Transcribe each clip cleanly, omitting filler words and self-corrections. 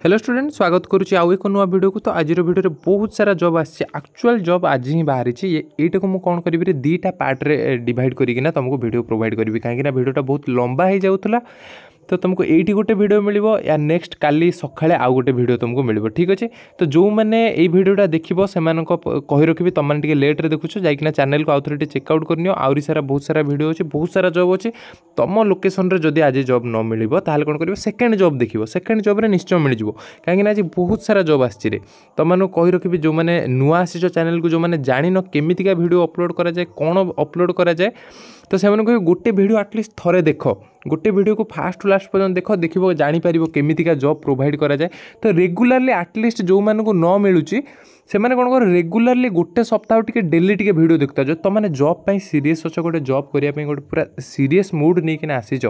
Hello student स्वागत करुच्ची आउ एक नुआ वीडियो को। तो आज वीडियो बहुत सारा जॉब आक्चुअल जॉब आज ही बाहरी ये को मुझे कौन करी दीटा पार्ट्रे डिवाइड करना तुमको वीडियो प्रोवाइड करी कहीं वीडियोटा बहुत लंबा हो जाऊला। तो तुमको ये गोटे वीडियो मिल या नेक्स्ट काली सकाଳେ आउ गोटे वीडियो तुमको मिल ठीक अच्छे। तो जो मैंने ये वीडियोटा देखो से कही रखी तुम मैंने लेट्रे देखुच जाइना चैनल को आउ थे चेकआउट करनी आउरी सारा बहुत सारा वीडियो अच्छे बहुत सारा जॉब अच्छे। तुम लोकेशन जदि आज जॉब न मिल ताल कौन कर सेकेंड जॉब देखो सेकेंड जॉब निश्चय मिल जाव कहीं आज बहुत सारा जॉब आसी तुम कही रखी जो मैंने नुआ आसीच चैनल को जो मैंने जान केमितिका वीडियो अपलोड कराए कौन अपलोड कराए तो से गोटे वीडियो आटलिस्ट थरे देख गोटे वीडियो को फास्ट लास्ट पर्यटन देख जापर केमितिका जॉब प्रोवाइड कराए। तो रेगुलारली आटलिस्ट जो मानक न मिलूँ से कौन कर रेगुलारली गोटे सप्ताह टी डेली टी वीडियो देखता जो तुम मैंने जॉब पर सीरीयस अच्छे गोटे जॉब करने गोटे पूरा सीरीयस मूड नहीं आसीच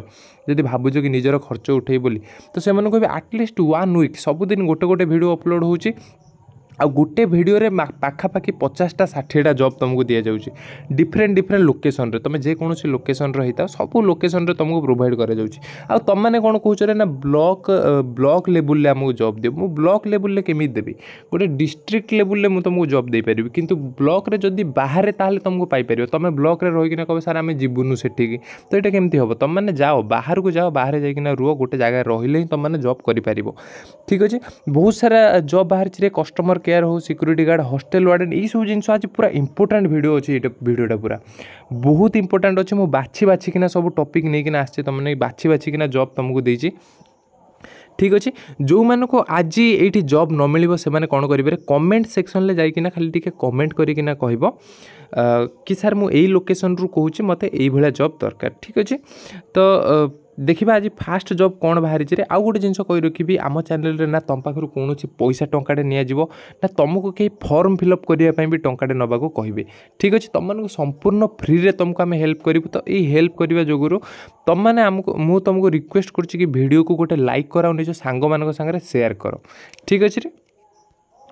जदि भावुच कि निजर खर्च उठे बोली तो से कहे आटलिस्ट 1 वीक सबुदिन गोटे गोटे वीडियो अपलोड होची आ गोटे वीडियो रे पाखापाखि 50टा 60टा जॉब तुमको दि जाऊँगी डिफरेंट डिफरेंट लोकेशन रे तुम जेकोसी लोकेशन रही सब लोकेशन रे तुमको प्रोवाइड कर आ तुम मैंने कौन कौच ना ब्लॉक लेवल आमको जॉब दियो मु ब्लॉक लेवल केमी देवी गोटे डिस्ट्रिक्ट लेवल में तुमको जॉब दे पारि किंतु ब्लॉक रे जदि बाहर ताले तुमको पाइपर तुम ब्लॉक रे रही कह सार आम जीवनु सेठी तो ये केमती हम तुम मैंने जाओ बाहर को जाओ बाहर जाइना रुह गोटे जगह रही ही तुम मैंने जॉब कर ठीक अच्छे। बहुत सारा जॉब बाहर कस्टमर केयर हो सिक्यूरीटी गार्ड हॉस्टल वार्डन यही सब जिन आज पूरा इंपोर्टेंट वीडियो अच्छे वीडियोटा पूरा बहुत इंपोर्टेंट अच्छे मुझे बाछी बाछिकिना सब टॉपिक नहीं आसचे तुमने बाछी बाछिकिना जॉब तुमको देती ठीक अच्छे। जो मानक आज ये जॉब न मिल से कौन करेंगे कमेंट सेक्शन में जाइना खाली टी कमेंट करना कह कि सार मुझे लोकेशन रू कहूँ मत ये जॉब दरकार ठीक अच्छे। तो देखा आज फास्ट जॉब कौन बाहरी आउ गोटे जिन कही रखी आम चैनल ना तुम पाखर कौन पैसा टंकाटे ना तुमको कहीं फॉर्म फिलअप करने भी टंकाटे नाक कहे ठीक अच्छे। तुम संपूर्ण फ्री रे तुमको आम हेल्प करूँ तो ये हेल्प करने जोगुरु तुम मैंने आमको तुमको रिक्वेस्ट करुच्ची वीडियो को गोटे लाइक कर निज सांग मान सागर सेयार कर ठीक अच्छे।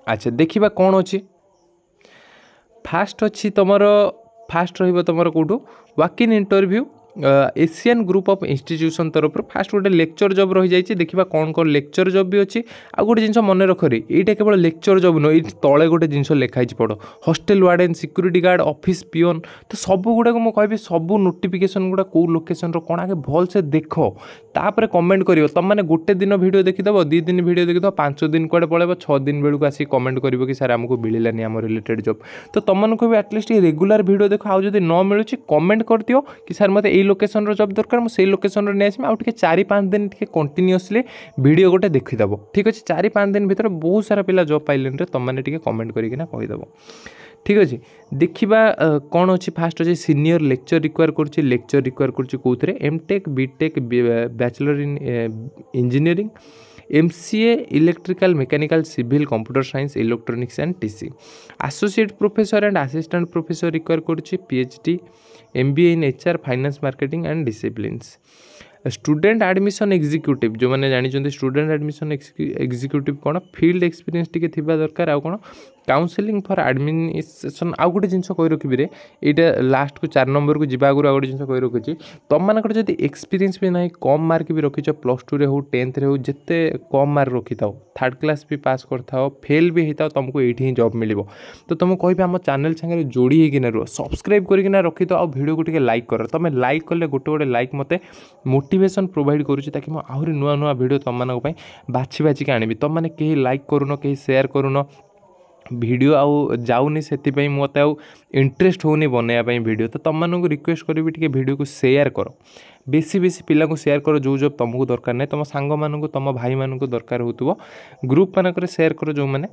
अच्छा देखा कौन अच्छी फास्ट अच्छी तुम फास्ट रम कौटू walk in interview Asian group of institution तरफ फास्ट गोटे लेक्चर जॉब रही जाइए देखा कौन कौन लेक्चर जॉब भी अच्छी आ गोटे जिन मन रख यहाँ केवल लेक्चर जॉब नुह ये तले गोटे जिन लिखाई पड़ hostel warden security guard office peon तो सब गुड़ाक मुझे कह सब नोटिफिकेशन गुड़ा कौ लोकेशन कौन आगे भल से देख तापर कमेंट कर तुम मैंने गोटे दिन वीडियो देखीदेव 2 दिन वीडियो देखीदेव 5 दिन कड़े पड़े 6 दिन बेलू आसिक कमेंट कर कि सार आमको मिलानी आम रिलेटेड जॉब तो तुम कह एटलिस्ट ये रेगुलर वीडियो देख आज न मिलूँ कमेंट कर दियो कि सार मत ये लोकेशन रो जॉब दरकार मुझे लोकेशन रे नहीं आसमी आउे 4-5 दिन टे कंटिन्यूअसली वीडियो गोटे देखीदेव ठीक अच्छे। 4-5 दिन भर बहुत सारा पिला जॉब पाइले तुम मैंने कमेंट करना कहीदेव ठीक अच्छे। देखा कौन अच्छी फास्ट अच्छे सीनियर लेक्चर रिक्वायर कर लेक्चर रिक्वायर कर MTech BTech bachelor in engineering MCA electrical mechanical civil computer science electronics and TC associate professor and assistant professor require कर PhD MBA in HR finance marketing and disciplines student admission executive जो मैंने जानी student admission executive कौन field experience टी दरकार आउ कौन counselling for administration आउ गोटे जिन कही रखी ये लास्ट को 4 नंबर को जावा आगु गोटे जिन कही रखी तुम मानक जब एक्सपीरियंस भी ना कम मार्क भी रखीच +2 रे हो 10th रे हो जिते कम मार्क रखी था 3rd क्लास भी पास कर फेल भी होता तुमको ये ही जॉब मिल तो तुम कह आम चैनल सागर जोड़ी होना रुह सब्सक्राइब करना रखी तो वीडियो को टे लाइक कर तुम लाइक कले गोटे गोटे लाइक मत मोटिवेशन प्रोवाइड करुँच ताकि मुझे आहरी नुआ नुआ वीडियो तुम मानी बाछी बाछिक आनी तुम मैंने कहीं लाइक करून कहीं सेयार करून वीडियो आउ जाऊनी से मत आउ इंटरेस्ट होनी बनवाई वीडियो तो तुम मानक रिक्वेस्ट करी वीडियो को सेयार कर बेसी बेसी पिला को सेयार कर जो जॉब तुमको दरकार नहीं तुम सांग मानक तुम भाई मानक दरकार हो ग्रुप मानक सेयार कर जो मैंने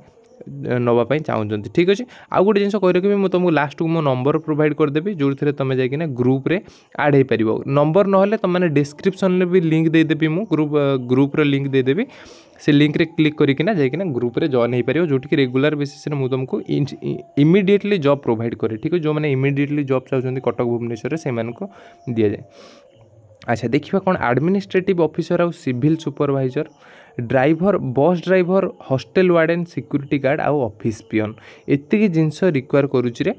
नापी चाहते ठीक अच्छे। आउ गोटे जिन कही रखी मुझे तुमको लास्ट को मो नंबर प्रोवाइड करदेवी जो थे तुम जाइना ग्रुप रे ऐड हो पार नंबर ना तुम मैंने डिस्क्रिप्शन में भी लिंक देदेवी मु ग्रुप रे लिंक देदेवी से लिंक रे क्लिक करना जाइना ग्रुप रे जॉइन हो पार जोटि रेगुलर बेसिस मुझे तुमको इमिडिएटली जॉब प्रोवाइड करे ठीक है जो मैंने इमिडिएटली जॉब चाहते कटक भुवनेश्वर से दि जाए। अच्छा देखिए कौन एडमिनिस्ट्रेटिव ऑफिसर आउ civil supervisor driver bus driver hostel warden security guard आउ ऑफिस पियन एतिक जिनस रिक्वायर करुच्ची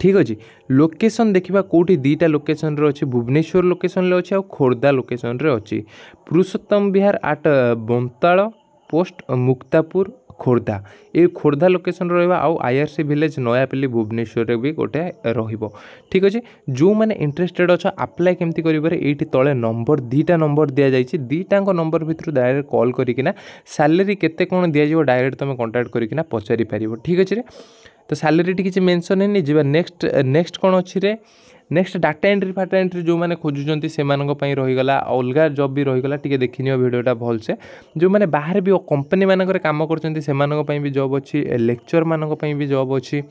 ठीक अच्छे। लोकेशन देखा कौटी 2टा लोकेशन रे अच्छी भुवनेश्वर लोकेशन रे अच्छी आ खोर्धा लोकेशन रे अच्छी पुरुषोत्तम विहार आट बोमताल पोस्ट मुक्तापुर खोर्धा ये खोर्धा लोकेशन रहा आउ आईआरसी विलेज नयापल्ली भुवनेश्वर भी गोटे ठीक अच्छे जो मैंने इंटरेस्टेड अच्छा अप्लाई केमती करेंगे ये तले नंबर दीटा नंबर दि जाइए दीटाक नंबर भितर डायरेक्ट कॉल करना सैलरी केते कौन दिज्व डायरेक्ट तुम कांटेक्ट करना पचारि पार ठीक अच्छे तो सैलरी किसी मेंशन है जी नेक्स्ट नेक्स्ट कौन अच्छी रे नेक्स्ट डाटा एंट्री फाटा एंट्री जो मैंने खोजुंट से रहीगला अलग जॉब भी रहीगला टी देखनी भिडियोटा भलसे जो मैंने बाहर भी कंपनी मानक काम कर भी जॉब अच्छी लेक्चर मानक भी जॉब अच्छी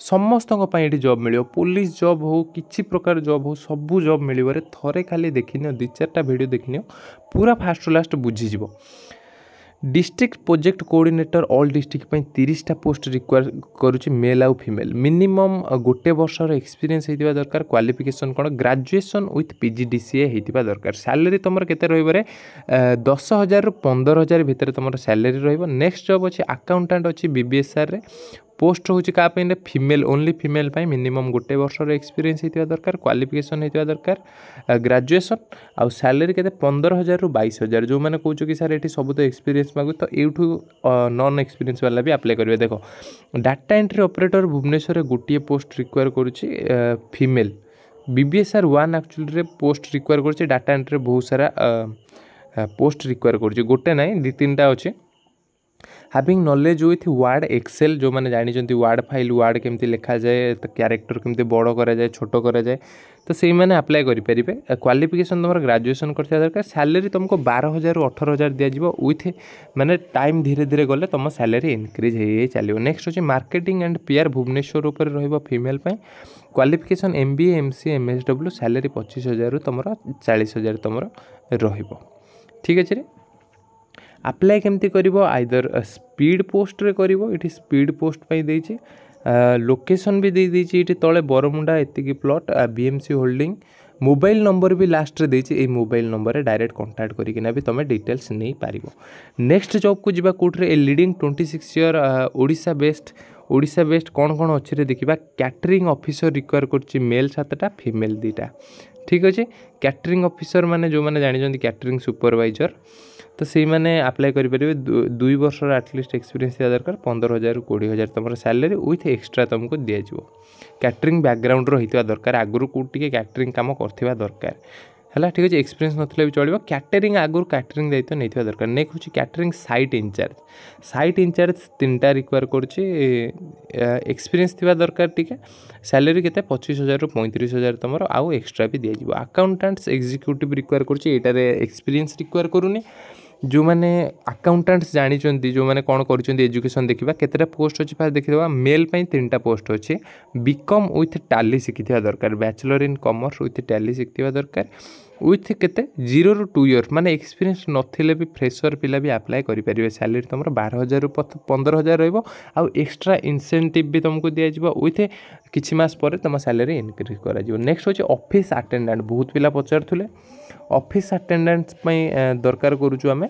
समस्त ये जॉब मिल पुलिस जॉब हो किसी प्रकार जॉब हो सबू जॉब मिल थे खाली देखनी दी चार्टा भिड देखनी पूरा फास्ट लास्ट बुझीज district project coordinator all district 30टा पोस्ट रिक्वायर करुच्ची मेल आउ फीमेल मिनिमम गोटे वर्षर एक्सपीरियंस होइतिबा दरकार क्वालिफिकेशन कौन ग्रेजुएशन विथ पीजीडीसीए होइतिबा दरकार सैलरी तुम केते रहिबरे 10,000 रु 15,000 भितर तुम सैलरी रहिबो नेक्स्ट जॉब अच्छी अकाउंटेंट अच्छी बीबीएसआर रे पोस्ट हूँ क्या फीमेल ओनली फीमेल मिनिमम गोटे वर्षर एक्सपीरियंस होइतिबा दरकार क्वालिफिकेशन होइतिबा दरकार ग्रेजुएशन आउ सैलरी केते 15,000 रु 22,000 जो मैंने कहूँ कि सर ये सब तो एक्सपीरियंस मागु तो यूठू नॉन एक्सपीरियंस वाला भी अप्लाई करेंगे देखो डाटा एंट्री ऑपरेटर भुवनेश्वर गोटे पोस्ट रिक्वायर करुच्ची female BBSR 1 actually post require करुच्ची डाटा एंट्री बहुत सारा पोस्ट रिक्वायर करुच्ची गोटे ना दी तीन टा अच्छे having knowledge with Word Excel जो मैंने जानते वर्ड फाइल वर्ड केमती लिखा जाए तो कैरेक्टर केमती बड़ करा जाए छोट करा जाए तो से मैंने अप्लाई करेंगे क्वालिफिकेशन तुम ग्रेजुएशन करथिबा दरकार सैलरी तुमको 12,000 रु 18,000 दिज्व विथ माने टाइम धीरे धीरे गले तुम सैलरी इनक्रीज हो चलो नेक्स्ट अच्छे मार्केटिंग एंड पीआर भुवनेश्वर उपर रहिबो female qualification MBA MCA MSW salary 25,000 रु तुम 40,000 तुम रहिबो ठीक अच्छे अप्लाई केमती करिवो आइदर स्पीड पोस्ट रे करिवो इटी स्पीड पोस्ट पाई देछि लोकेशन भी दे देछि इटी तळे बरमुंडा एतिकी plot BMC holding mobile number भी लास्ट रे देछि ए मोबाइल नंबर रे डायरेक्ट कांटेक्ट करिकिना भी तमे डिटेल्स नै पारिबो नेक्स्ट जॉब को जिबा कोठरे ए लीडिंग 26 ईयर ओडिशा बेस्ट कौन कौन अच्छे रे देखिबा कैटरिंग ऑफिसर रिक्वायर करछि मेल 7टा फीमेल 2टा ठीक अच्छे कैटरिंग ऑफिसर माने जो माने जानि कैटरिंग सुपरवाइजर तो से मैंने अप्लाई करेंगे 2 वर्षर एटलिस्ट एक्सपीरियंस दिया दरकार 15,000 रु 20,000 तुम सैलरी विथ एक्सट्रा तुमको दिज्व कैटरिंग बैकग्राउंड रही दरकार आगुरी कौटे कैटरिंग कम करथिबा दरकार है ठीक अच्छे एक्सपीरियंस नथिले भी चलो कैटरिंग आगुरी कैटरिंग दायित्व नहीं दरकार नेक्स्ट हूँ कैटरिंग साइट इंचार्ज 3टा रिक्वायर करुच्ची एक्सपीरियंस थिबा दरकार टिके सैलरी केते 25,000 रु 35,000 तुम आउ एक्सट्रा भी दिज्व अकाउंटेंट्स एग्जीक्यूटिव रिक्वायर करुच्ची एटार एक्सपीरियंस रिक्वायर करूनी जो मैंने अकाउंटेंट्स जानी जो मैंने कौन कर एजुकेशन देखा केतेटा पोस्ट अच्छी फास्ट देखा मेल 3टा पोस्ट अच्छे बीकॉम विथ टैली शिखी दरकार bachelor in commerce with Tally शिखा दरकार विथ केते 0 रु 2 ईयर माने एक्सपीरियंस नथिले भी फ्रेशर पिला भी अप्लाई करेंगे सैलरी तुम 12,000 रु 15,000 रहिबो आउ एक्स्ट्रा इंसेंटिव भी तुमको दिज्व विथ किछि मास पर तुम सैलरी इनक्रीज करा जिवो नेक्स्ट होची ऑफिस अटेंडेंट बहुत पिला पचारुले ऑफिस अटेंडेंट्स दरकार करूँ आम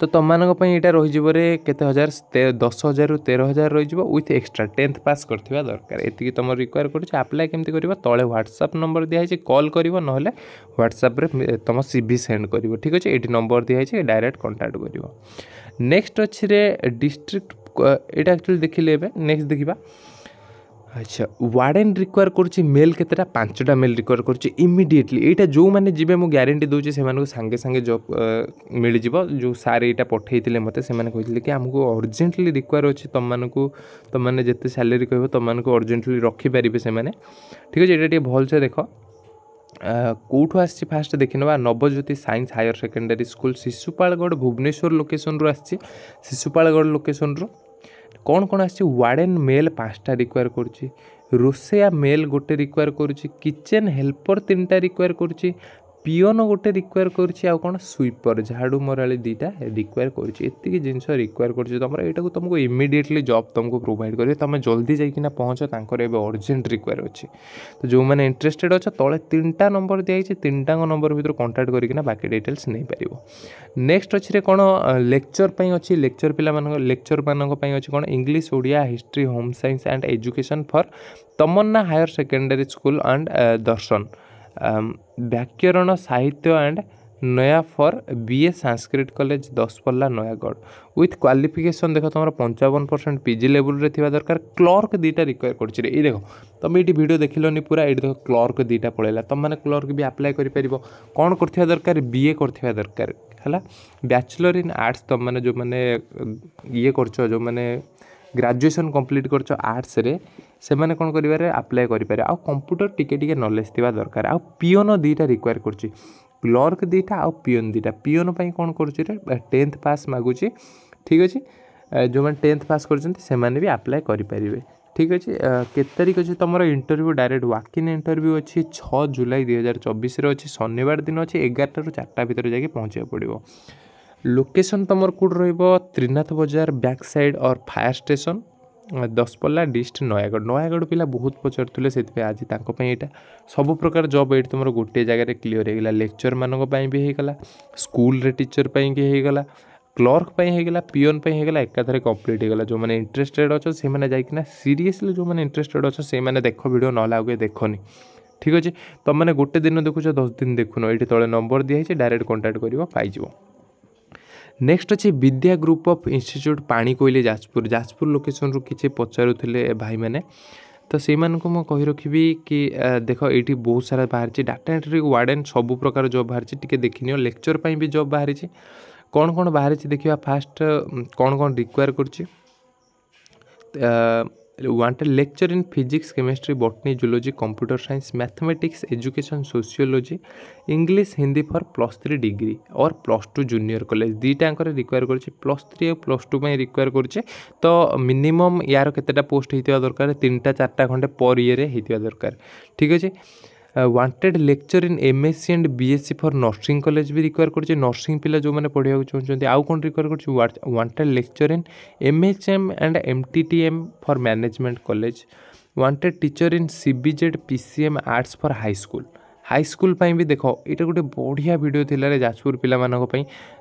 तो तुम मानी यहाँ रही केते हजार 10,000 रु 13,000 रही विथ एक्सट्रा 10th पास करथिबा दरकार एति तुम रिक्वायर करुछ अप्लाई केमती करबा तळे व्हाट्सएप नंबर दिया है कॉल करिवो नहले व्हाट्सएप रे तुम सीवी सेंड करिवो ठीक अछि एटी नंबर दिया है डायरेक्ट कांटेक्ट करिवो नेक्स्ट अछि रे डिस्ट्रिक्ट एटा एक्चुअली देखिले नेक्स्ट देखिबा अच्छा वार्डन रिक्वायर करुच्ची मेल केतेटा 5टा मेल रिक्वायर करुच्ची इमिडिएटली यहाँ जो मैंने जी मुझे ग्यारंटी दूसरी से सांगे सांगे जॉब मिल जो सार यहाँ पठे मत से कहते कि आमको अर्जेंटली रिक्वायर अच्छी तुम मैंने जिते सैलरी कह तुमको अर्जेंटली रखिपारे से ठीक अच्छे ये भल से देख कौटू आसी फास्ट देखी ना Navajyoti science higher secondary school Shishupalgarh Bhubaneswar location रू आसी शिशुपालगढ़ लोकेशन रू कौन कौन आसी वार्डन मेल 5टा रिक्वायर करुच्ची रोसैया मेल गोटे रिक्वायर करुच्ची किचन हेल्पर 3टा रिक्वायर करुच्ची पिओन गोटे रिक्वायर करुच्ची आ कौन स्वीपर झाड़ू मराली 2टा रिक्वायर करुच्ची एतिकी जिनस रिक्वायर करुच्ची तुम यहाँ तुमको इमिडिएटली जॉब तुमको प्रोवाइड करेंगे तुम जल्दी जाइकिना पहुँच तांकर एबे अर्जेंट रिक्वायर अच्छी तो जो मैंने इंटरेस्टेड अच्छे तले 3टा नंबर दिखाई 3टा नंबर भर कांटेक्ट करकिना बाकी डिटेल्स नहीं पार नेक्स्ट अच्छे कौन लेक्चर अच्छी लेक्चर पिला लेक्चर मानक अच्छी कौन English Odia history home science and education for Tamanna higher secondary school and दर्शन व्याकरण साहित्य एंड नया for BA Sanskrit college Daspalla Nayagarh with qualification देख तुम 55% पीजी लेवल रे थिबा दरकार क्लर्क दीटा रिक्वायर करछि रे ए देखो तुम ये वीडियो देखिलनी पूरा ये देखो क्लर्क दीटा पड़ेगा तुम मैंने क्लर्क भी अप्लाई कर कौन करथिबा दरकार बीए करथिबा दरकार है बैचलर इन आर्ट्स तुम मैंने जो मैंने ये करछ जो मैंने ग्रेजुएशन कंप्लीट करछ आर्ट्स रे से मैंने कौन करें अप्लाई करें आ कंप्यूटर टिके नॉलेज थिबा दरकार आ पियोन दीटा रिक्वायर करछि क्लर्क दीटा आ पियोन दीटा पियोन पाई कौन करुछि रे 10th पास मागुछि ठीक अच्छे जो मैंने 10th पास कर भी अप्लाई करें ठीक अच्छे के तारीख अच्छे तुम interview direct walk in interview अच्छी 6 जुलाई 2024 अच्छी शनिवार दिन अच्छी 11 ରୁ 4ଟା भितर जाके पहुँचा पड़ो लोकेशन तुम कौट त्रिनाथ बजार बैक साइड और फायर स्टेशन दसपल्ला डिस्ट नयागढ़ नयागढ़ पिला बहुत पचारूले से आज यहाँ सब प्रकार जॉब ये तुम गोटे जगह क्लीयर होगा लेक्चर मानक भी होगला स्कूल रे टीचर होगला क्लर्क होगला पियोन होगला एकाथरे कंप्लीट होगला जो मैंने इंटरेस्टेड अच्छे से मैंने जाइना सीरियसली जो मैंने इंटरेस्टेड अच्छे से मैंने देख वीडियो ना आगे देखनी ठीक अच्छे तुम मैंने गोटे दिन देखुच 10 दिन देखुन ये तले नंबर दिखाई डायरेक्ट कंटाक्ट कर पाइज नेक्स्ट अच्छे विद्या ग्रुप ऑफ इंस्टीट्यूट पानी कोइली जाजपुर जाजपुर लोकेशन रू किसी पचारूले भाई मैंने तो से कही रखी कि देख ये बहुत सारा बाहरी डाटा एंट्री वार्डन सब प्रकार जॉब बाहरी टी देखनी लेक्चर भी जॉब बाहरी कौन कौन बाहरी देखा फास्ट कौन कौन रिक्वायर कर wanted lecture in physics chemistry botany zoology computer science mathematics education sociology English Hindi for +3 degree और +2 जूनियर कॉलेज दीटाक रिक्वायर कर +3 और +2 रिक्वायर कर तो मिनिमम यार केतेटा पोस्ट होता दरकार 3टा 4टा खंडे पर ईयर होता दरकार ठीक अच्छे wanted lecture in MSc and BSc for nursing college भी रिक्वायर कर नर्सिंग पिला जो मैंने पढ़ाई चाहते आउ कौन रिक्वायर कर wanted lecture in MHM and MTTM for management college wanted teacher in CBZ PCM arts for high school भी देख ये गोटे बढ़िया वीडियो थिला जाजपुर पिला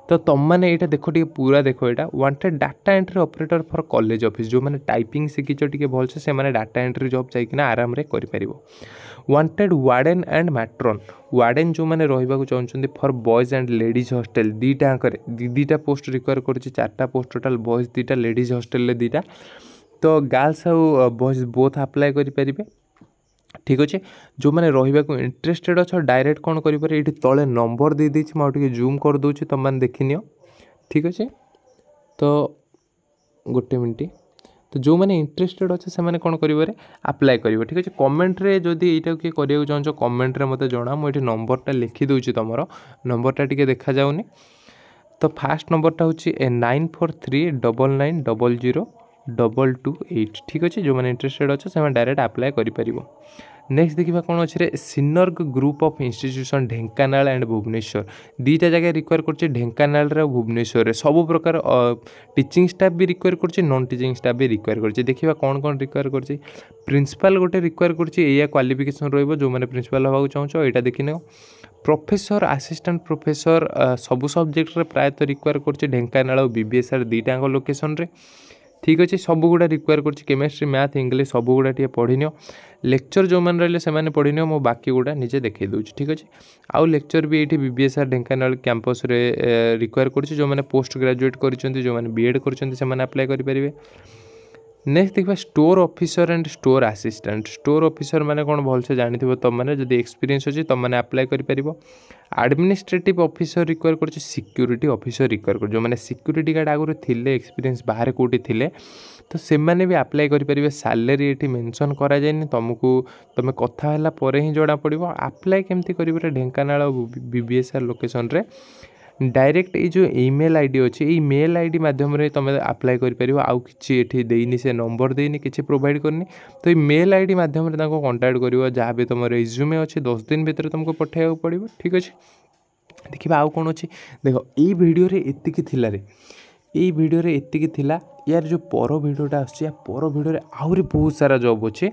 तो तुम मैंने यहाँ देख टे पूरा देख यहाँ wanted data entry operator for college office जो मैंने टाइपिंग शिखिच टे भलसे से डाटा एंट्री जॉब जाइना आराम रे कर wanted warden and matron warden जो मैंने रहा चाहते for boys and ladies hostel दीटा पोस्ट रिक्वायर कर 4टा पोस्ट टोटाल बॉयज 2टा लेडीज हॉस्टल 2टा तो गर्ल्स आउ बॉयज बोथ अप्लाई करेंगे ठीक अच्छे जो मैंने रहा इंटरेस्टेड अच्छा डायरेक्ट कौन करें ये तले नंबर दे देछि मुझे जूम कर दूसरी तुम मैंने देखनी ठीक अच्छे तो गोटे मिनट तो जो मैंने इंटरेस्टेड अच्छे से कौन करेंगे अप्लाई करेंगे ठीक अच्छे कमेंट रे जदि यहाँ किए करा चाहो कमेंट रे मत जना मुझे नंबरटा लिखिदे तुम नंबरटा टी देखा जाऊनी तो फास्ट नंबरटा हूँ 9439000228 ठीक अच्छे जो मैंने इंटरेस्टेड अच्छे से डायरेक्ट अप्लाई करें नेक्स्ट देखा कौन अच्छे Synergy group of institution Dhenkanal and Bhubaneswar दीटा जगह रिक्वायर कर ढेंकानाल भुवनेश्वर रे सब प्रकार टीचिंग स्टाफ भी रिक्वायर कर नॉन टीचिंग स्टाफ भी रिक्वायर कर देखा कौन कौन रिक्वायर कर प्रिंसिपल गोटे रिक्वायर कर क्वालिफिकेशन रो जो मैंने प्रिंसिपल हवा चाहो यहाँ देखने प्रोफेसर असिस्टेंट प्रोफेसर सब सब्जेक्ट रे प्रायतः रिक्वायर कर ढेंकानाल बीबीएसआर दीटाक लोकेशन रे ठीक अच्छे सब गुड़ा रिक्वायर कर केमिस्ट्री मैथ इंग्लिश सब गुड़ा टे पढ़ी लेक्चर जो मैंने रही से पढ़ी मो बाकी गुड़ा निजे देखे दूसरी ठीक अच्छे आउ लेक्चर भी ये बीबीएसआर ढेंकानाल कैंपस रे रिक्वायर कर जो मैंने पोस्ट ग्रेजुएट कर जो मैंने बीएड कर अप्लाई करेंगे नेक्स्ट देखा store officer and store assistant store officer माने कौन भलसे जानी तुम मैंने जब एक्सपीरियंस अच्छी तुम मैंने अप्लाई कर एडमिनिस्ट्रेटिव ऑफिसर रिक्वायर कर सिक्यूरिटी ऑफिसर रिक्वायर कर जो मैंने सिक्यूरिटी गार्ड आगुरी थिले एक्सपीरियंस बाहर कौटी थिले तो से मैंने भी अप्लाई करेंगे सैलरी ये मेंशन करा जाए तुमको तुम कथा ही जना पड़ो अप्लाई केमती करेंगे ढेंकानाल बीबीएसआर लोकेशन रे डायरेक्ट ये जो ईमेल आईडी अच्छे ये मेल आईडी माध्यम तुम अप्लाई कर आउ कि देनी से नंबर देनी किसी प्रोवाइड करनी तो ये मेल आईडी माध्यम कांटाक्ट कर जहाँ भी तुम रिज्यूमे अच्छे 10 दिन भीतर तुमको पठाइबा पड़ो ठीक अच्छे देखा आउ कौन अच्छे देख ये वीडियो एतिकी थिला रे ये वीडियो एतिकी थिला यार जो पर वीडियोटा आसछि पर वीडियो आहरी बहुत सारा जॉब अच्छे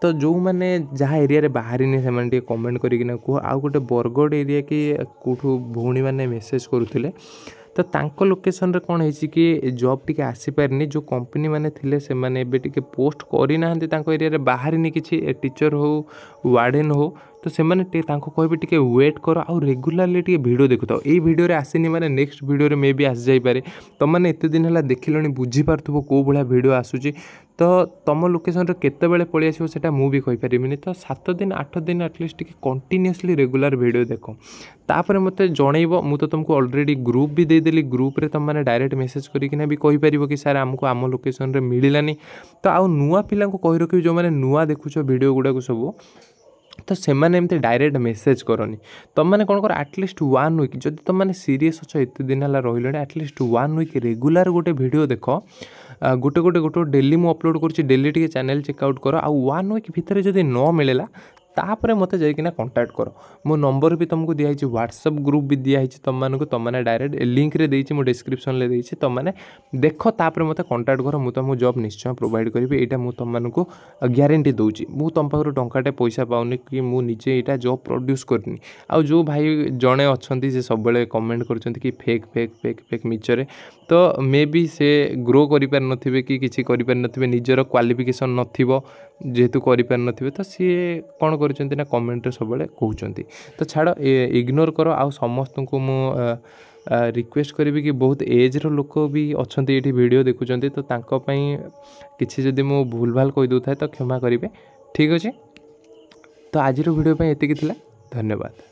तो जो मैंने जहाँ एरिया बाहरी से कमेंट करना कह आउ गोटे बरगढ़ एरिया कि कौटू भौणी मैंने मेसेज करुले तो तांको लोकेशन रे कौन है कि जॉब टी आसीपारनी जो कंपनी मैंने थिले से माने एबे टिके पोस्ट करना एरिया बाहरी किसी टीचर हो वार्डन हो तो से कहे टे वेट कर आउ रेगुलाली टे भिड देखु था ये भिडियो आसनी मैंने नेक्स्ट भिडियो मे भी आसी जापे तुम मैंने एत दिन है देखिल बुझीपार कौ भाया भिड आसूँ तो तुम लोकेशन केतबेले पलि आसो सेटा मु भी कहीपरिनी तो 7 दिन 8 दिन at least T continuously regular video देख तापर मत जनइब मु तो तुमको ऑलरेडी ग्रुप भी देदेली ग्रुप रे तुम मैंने डायरेक्ट मेसेज करना भी कहीपर कि सार आमको आम लोकेशन रे मिलानी तो आउ नुआ पिला कही रखी जो मैंने नुआ देखुच वीडियो गुड़ाक सब तो से एमती डायरेक्ट मेसेज करनी तुम मैंने कौन कर आटलिस्ट 1 वीक जब तुम मैंने सीरीयस अच्छे एत दिन है रही आटलिस्ट 1 वीक रेगुलर गोटे वीडियो देख गोटे गोटे गोटे डेली मु अपलोड कर डेली टी चैनल चेकआउट कर आउ 1 वीक भितर जब न मिलेला तापर मत जाइकिना कंटाक्ट कर मो नंबर भी तुमको दिखाई व्हाट्सएप ग्रुप भी दिखाई तुम मैंने डायरेक्ट लिंक रे देइछि मो डिस्क्रिप्शन ले देइछि तुम मैंने देख तापर मत कंटाक्ट कर मु तुमको जॉब निश्चय प्रोवाइड करी एटा मु तुमको ग्यारंटी दूची मु तुम पाखर टंकाटे पैसा पाऊनी कि मु निजे एटा जॉब प्रोड्यूस करनी आ जो भाई जड़े अच्छा से सब कमेंट करछंती कि फेक फेक फेक फेक मिचरे तो मे बी से ग्रो करि पार नथिबे कि किछि करि पार नथिबे निजर क्वालिफिकेशन नथिबो जेहेतु करि पार नथिबे तो सी कौन करछंती ना कमेंट रे सब कहउछंती तो छाड़ इग्नोर कर आ समस्त को मु रिक्वेस्ट करी कि बहुत एज रो लोक भी अच्छा ये वीडियो देखुं तो तांको पई किछि जदि मु भूल भाल कहि दउ थाए तो क्षमा करिवे ठीक अछि तो आज वीडियो पे एतिक थिला धन्यवाद।